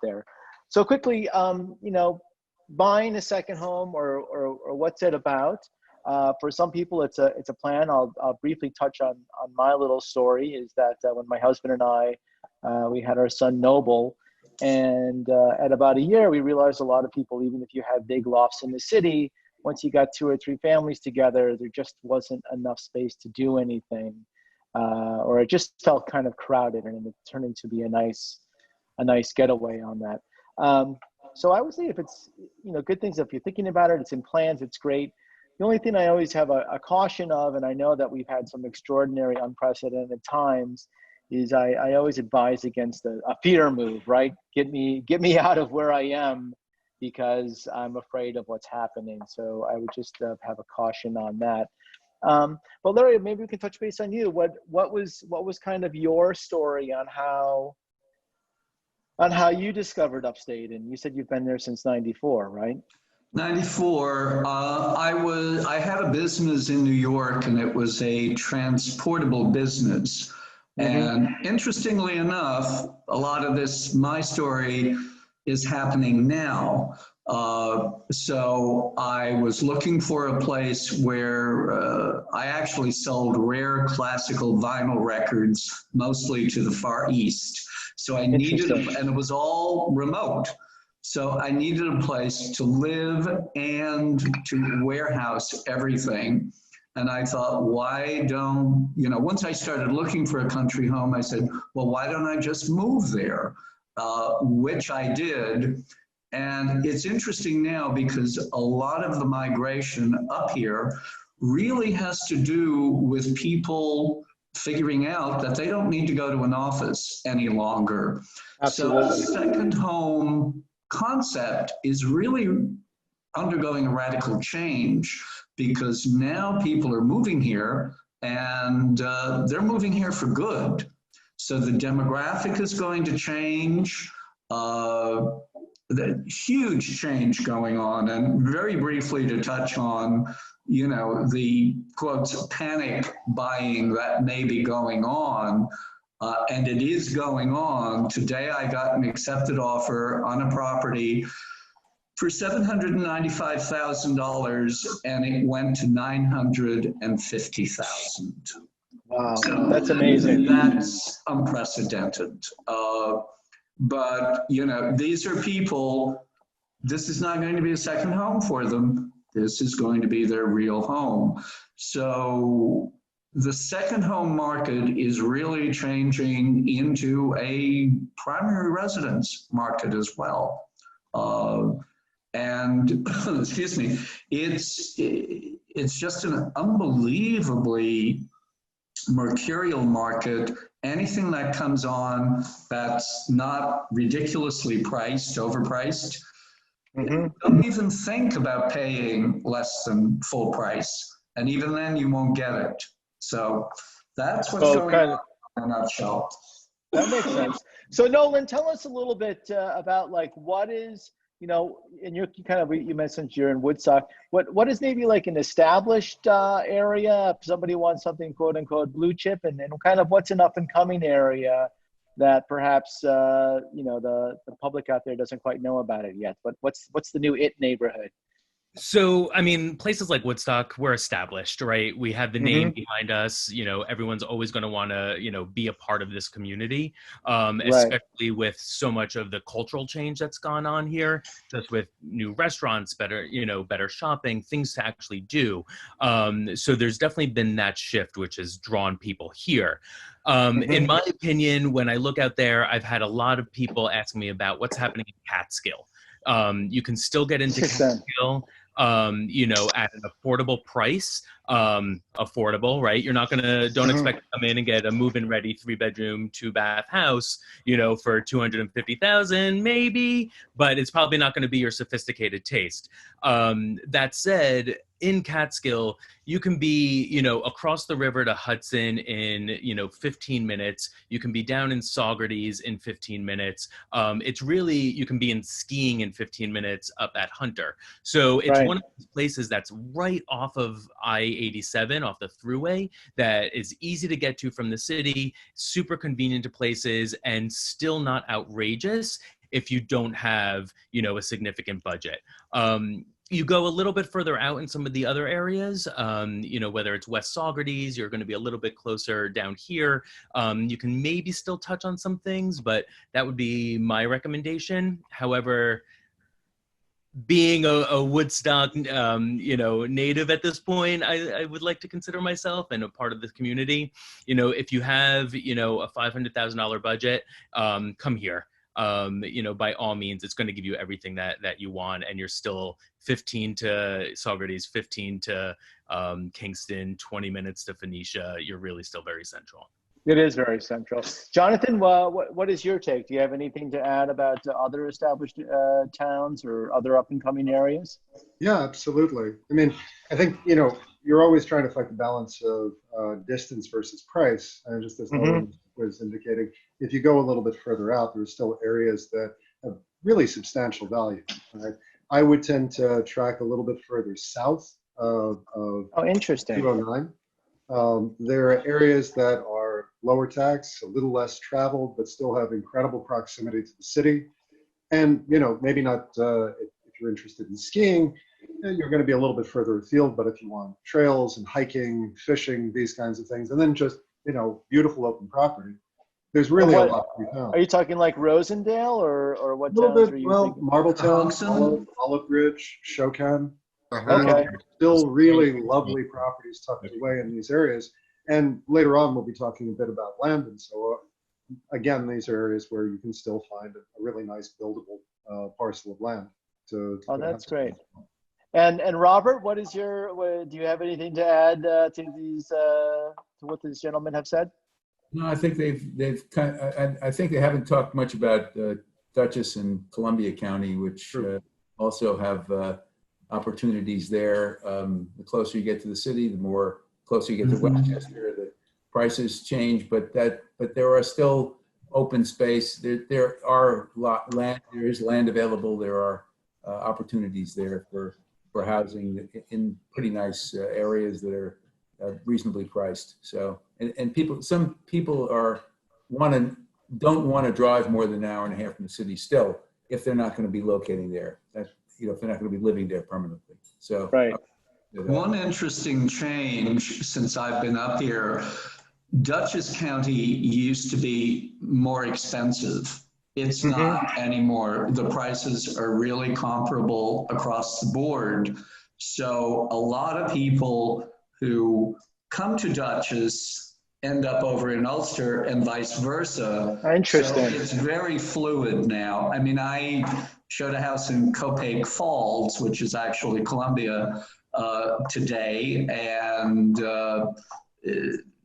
there. So quickly, buying a second home or what's it about? For some people, it's a plan. I'll briefly touch on my little story. Is that when my husband and I we had our son Noble, and at about a year, we realized a lot of people, even if you have big lofts in the city, once you got 2 or 3 families together, there just wasn't enough space to do anything, or it just felt kind of crowded, and it turned into be a nice getaway on that. So I would say if it's, good things, if you're thinking about it, it's in plans, it's great. The only thing I always have a caution of, and I know that we've had some extraordinary, unprecedented times, is I always advise against a fear move, right? Get me out of where I am because I'm afraid of what's happening. So I would just have a caution on that. But Larry, maybe we can touch base on you. What was kind of your story on how you discovered Upstate? And you said you've been there since '94, right? 94. I had a business in New York, and it was a transportable business. And interestingly enough, a lot of my story is happening now. So I was looking for a place where I actually sold rare classical vinyl records, mostly to the Far East. So I needed, and it was all remote. So I needed a place to live and to warehouse everything. And I thought, why don't, once I started looking for a country home, I said, well, why don't I just move there? Which I did. And it's interesting now because a lot of the migration up here really has to do with people figuring out that they don't need to go to an office any longer. Absolutely. So the second home concept is really undergoing a radical change because now people are moving here and they're moving here for good. So the demographic is going to change, the huge change going on. And very briefly to touch on, the quotes, panic buying that may be going on. And it is going on. Today I got an accepted offer on a property for $795,000, and it went to $950,000. Wow, so that's amazing. That's unprecedented. But these are people. This is not going to be a second home for them. This is going to be their real home. So the second home market is really changing into a primary residence market as well. And excuse me, it's just an unbelievably mercurial market. Anything that comes on that's not ridiculously overpriced, don't even think about paying less than full price. And even then you won't get it. So that's what's going on in a nutshell. That makes sense. So Nolan, tell us a little bit about what is, and you mentioned you're in Woodstock. What is maybe like an established area if somebody wants something quote unquote blue chip, and kind of what's an up and coming area that perhaps the public out there doesn't quite know about it yet. But what's the new it neighborhood? So, I mean, places like Woodstock, we're established, right? We have the name behind us. Everyone's always going to want to, be a part of this community, especially with so much of the cultural change that's gone on here, just with new restaurants, better shopping, things to actually do. So there's definitely been that shift, which has drawn people here. In my opinion, when I look out there, I've had a lot of people asking me about what's happening in Catskill. You can still get into Catskill, at an affordable price. Affordable, right? You're not don't expect to come in and get a move-in ready 3-bedroom, 2-bath house, for $250,000 maybe, but it's probably not going to be your sophisticated taste. That said, in Catskill, you can be, across the river to Hudson in, 15 minutes. You can be down in Saugerties in 15 minutes. It's really, you can be in skiing in 15 minutes up at Hunter. So it's one of those places that's right off of I-87, off the thruway, that is easy to get to from the city, super convenient to places, and still not outrageous. if you don't have, you know, a significant budget. You go a little bit further out in some of the other areas, you know, whether it's West Saugerties, you're going to be a little bit closer down here. You can maybe still touch on some things, but that would be my recommendation. However, being a Woodstock, you know, native at this point, I would like to consider myself and a part of the community. You know, if you have, you know, a $500,000 budget, come here. You know, by all means, it's going to give you everything that you want, and you're still 15 to Saugerties, 15 to Kingston, 20 minutes to Phoenicia. You're really still very central. It is very central. Jonathan, what is your take? Do you have anything to add about other established towns or other up-and-coming areas? Yeah, absolutely. I mean, I think, you know, you're always trying to find the balance of distance versus price. And just as Owen was indicating, if you go a little bit further out, there's still areas that have really substantial value. Right? I would tend to track a little bit further south of interesting. 209. There are areas that are lower tax, a little less traveled, but still have incredible proximity to the city. And, you know, maybe not if you're interested in skiing, you're going to be a little bit further afield, but if you want trails and hiking, fishing, these kinds of things, and then just, you know, beautiful open property, there's really a lot to be found. Are you talking like Rosendale or what towns are you thinking? Marbletown, Olive Ridge, Shokan. Okay. Still really lovely properties tucked away in these areas. And later on, we'll be talking a bit about land. And so, again, these are areas where you can still find a really nice buildable parcel of land. That's great. And Robert, do you have anything to add to what these gentlemen have said? No, I think I think they haven't talked much about Dutchess and Columbia County, which also have opportunities there. The closer you get to the city, the more closer you get to Westchester, the prices change, but there are still open space. There is land available. There are opportunities there for housing in pretty nice areas that are reasonably priced. So, and some people don't want to drive more than an hour and a half from the city still, if they're not going to be locating there. If they're not going to be living there permanently. So, right. One interesting change since I've been up here, Dutchess County used to be more expensive. It's not anymore. The prices are really comparable across the board. So a lot of people who come to Dutchess end up over in Ulster and vice versa. Interesting. So it's very fluid now. I mean, I showed a house in Copake Falls, which is actually Columbia, today, and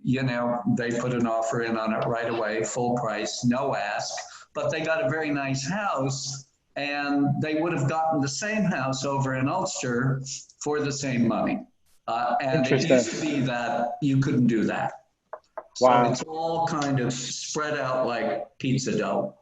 you know, they put an offer in on it right away, full price, no ask, but they got a very nice house, and they would have gotten the same house over in Ulster for the same money. And it used to be that you couldn't do that. So it's all kind of spread out like pizza dough.